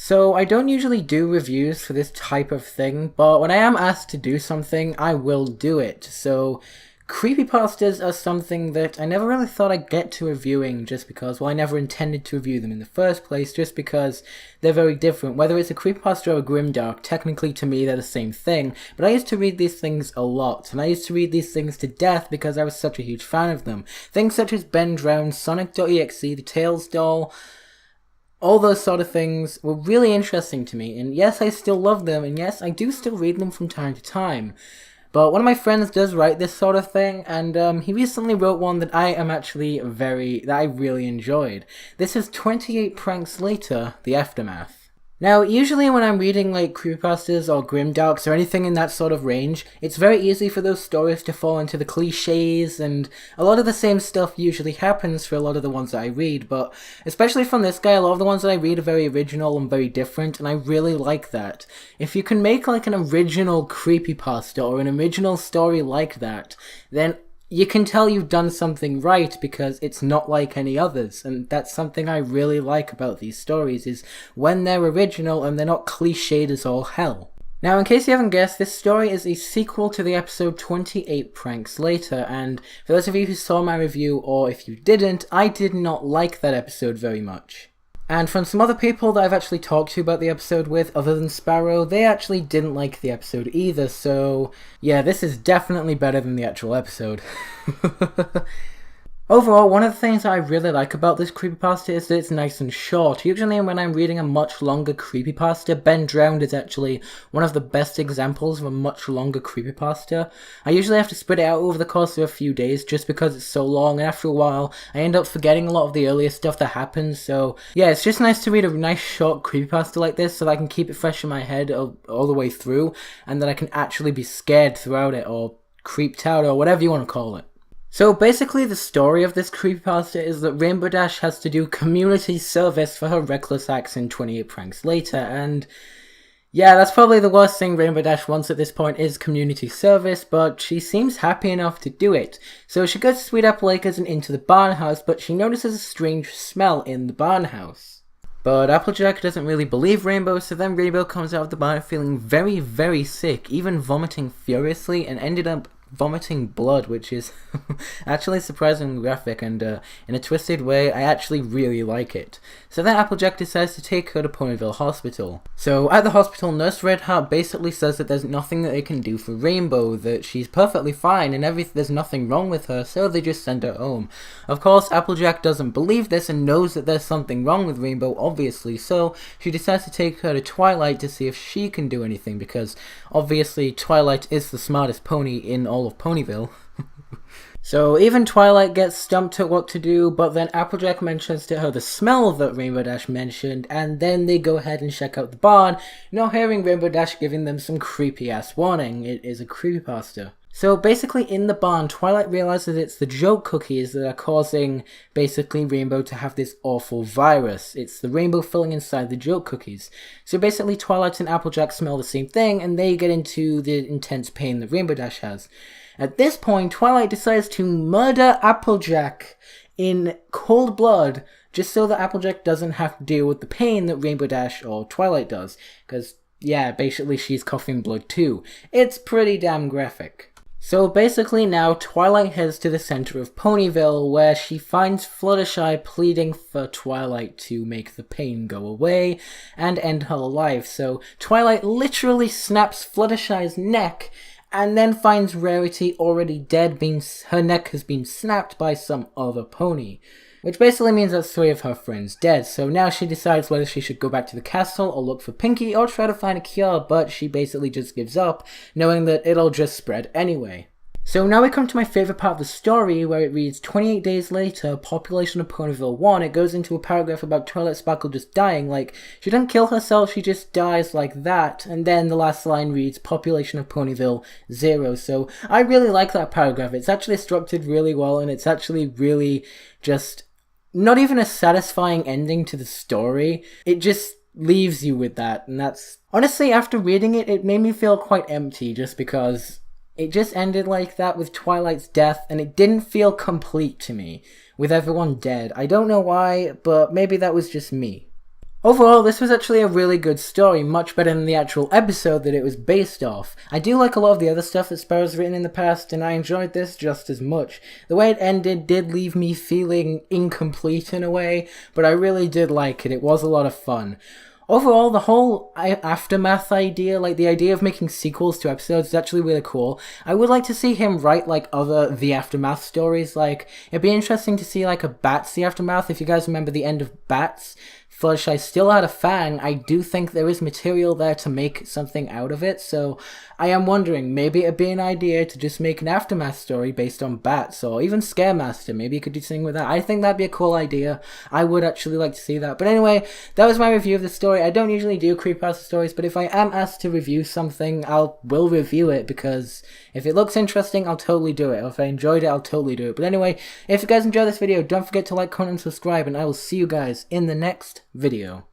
So I don't usually do reviews for this type of thing, but when I am asked to do something, I will do it. So creepypastas are something that I never really thought I'd get to reviewing just because, well, I never intended to review them in the first place, just because they're very different. Whether it's a creepypasta or a grimdark, technically to me they're the same thing, but I used to read these things a lot, and I used to read these things to death because I was such a huge fan of them. Things such as Ben Drowned, Sonic.exe, the Tails doll, all those sort of things were really interesting to me, and yes, I still love them, and yes, I do still read them from time to time. But one of my friends does write this sort of thing, and he recently wrote one that I really enjoyed. This is 28 Pranks Later, The Aftermath. Now, usually when I'm reading like creepypastas or grimdarks or anything in that sort of range, it's very easy for those stories to fall into the cliches, and a lot of the same stuff usually happens for a lot of the ones that I read, but especially from this guy, a lot of the ones that I read are very original and very different, and I really like that. If you can make like an original creepypasta or an original story like that, then you can tell you've done something right because it's not like any others, and that's something I really like about these stories, is when they're original and they're not cliched as all hell. Now, in case you haven't guessed, this story is a sequel to the episode 28 Pranks Later, and for those of you who saw my review, or if you didn't, I did not like that episode very much. And from some other people that I've actually talked to about the episode with, other than Sparrow, they actually didn't like the episode either, so yeah, this is definitely better than the actual episode. Overall, one of the things I really like about this creepypasta is that it's nice and short. Usually when I'm reading a much longer creepypasta, Ben Drowned is actually one of the best examples of a much longer creepypasta. I usually have to spread it out over the course of a few days just because it's so long, and after a while I end up forgetting a lot of the earlier stuff that happens, so yeah, it's just nice to read a nice short creepypasta like this so that I can keep it fresh in my head all the way through, and that I can actually be scared throughout it, or creeped out, or whatever you want to call it. So basically the story of this creepypasta is that Rainbow Dash has to do community service for her reckless acts in 28 Pranks Later, and yeah, that's probably the worst thing Rainbow Dash wants at this point is community service, but she seems happy enough to do it. So she goes to Sweet Apple Acres and into the barn house, but she notices a strange smell in the barn house. But Applejack doesn't really believe Rainbow, so then Rainbow comes out of the barn feeling very, very sick, even vomiting furiously, and ended up vomiting blood, which is actually surprisingly graphic, and in a twisted way, I actually really like it. So then Applejack decides to take her to Ponyville Hospital. So at the hospital, Nurse Redheart basically says that there's nothing that they can do for Rainbow, that she's perfectly fine and there's nothing wrong with her, so they just send her home. Of course, Applejack doesn't believe this and knows that there's something wrong with Rainbow, obviously, so she decides to take her to Twilight to see if she can do anything, because obviously Twilight is the smartest pony in all of Ponyville. So even Twilight gets stumped at what to do, but then Applejack mentions to her the smell that Rainbow Dash mentioned, and then they go ahead and check out the barn, not hearing Rainbow Dash giving them some creepy ass warning. It is a creepypasta. So basically in the barn, Twilight realizes it's the joke cookies that are causing basically Rainbow to have this awful virus. It's the rainbow filling inside the joke cookies. So basically Twilight and Applejack smell the same thing, and they get into the intense pain that Rainbow Dash has. At this point, Twilight decides to murder Applejack in cold blood, just so that Applejack doesn't have to deal with the pain that Rainbow Dash or Twilight does. Because, yeah, basically she's coughing blood too. It's pretty damn graphic. So basically now Twilight heads to the center of Ponyville, where she finds Fluttershy pleading for Twilight to make the pain go away and end her life. So Twilight literally snaps Fluttershy's neck, and then finds Rarity already dead, her neck has been snapped by some other pony. Which basically means that 3 of her friends dead, so now she decides whether she should go back to the castle or look for Pinkie or try to find a cure, but she basically just gives up, knowing that it'll just spread anyway. So now we come to my favourite part of the story, where it reads 28 days later, population of Ponyville 1. It goes into a paragraph about Twilight Sparkle just dying, like, she doesn't kill herself, she just dies like that, and then the last line reads population of Ponyville 0. So I really like that paragraph. It's actually structured really well, and it's actually really just not even a satisfying ending to the story. It just leaves you with that, and that's honestly, after reading it, it made me feel quite empty, just because it just ended like that with Twilight's death, and it didn't feel complete to me, with everyone dead. I don't know why, but maybe that was just me. Overall, this was actually a really good story, much better than the actual episode that it was based off. I do like a lot of the other stuff that Sparrow's written in the past, and I enjoyed this just as much. The way it ended did leave me feeling incomplete in a way, but I really did like it. It was a lot of fun. Overall, the whole aftermath idea, like the idea of making sequels to episodes, is actually really cool. I would like to see him write like other The Aftermath stories. Like, it'd be interesting to see like a Bats The Aftermath. If you guys remember the end of Bats, Fluttershy still had a fang. I do think there is material there to make something out of it, so I am wondering, maybe it'd be an idea to just make an Aftermath story based on Bats, or even Scaremaster. Maybe you could do something with that. I think that'd be a cool idea. I would actually like to see that. But anyway, that was my review of the story. I don't usually do creepypasta stories, but if I am asked to review something, will review it, because if it looks interesting, I'll totally do it. Or if I enjoyed it, I'll totally do it. But anyway, if you guys enjoyed this video, don't forget to like, comment, and subscribe, and I will see you guys in the next video.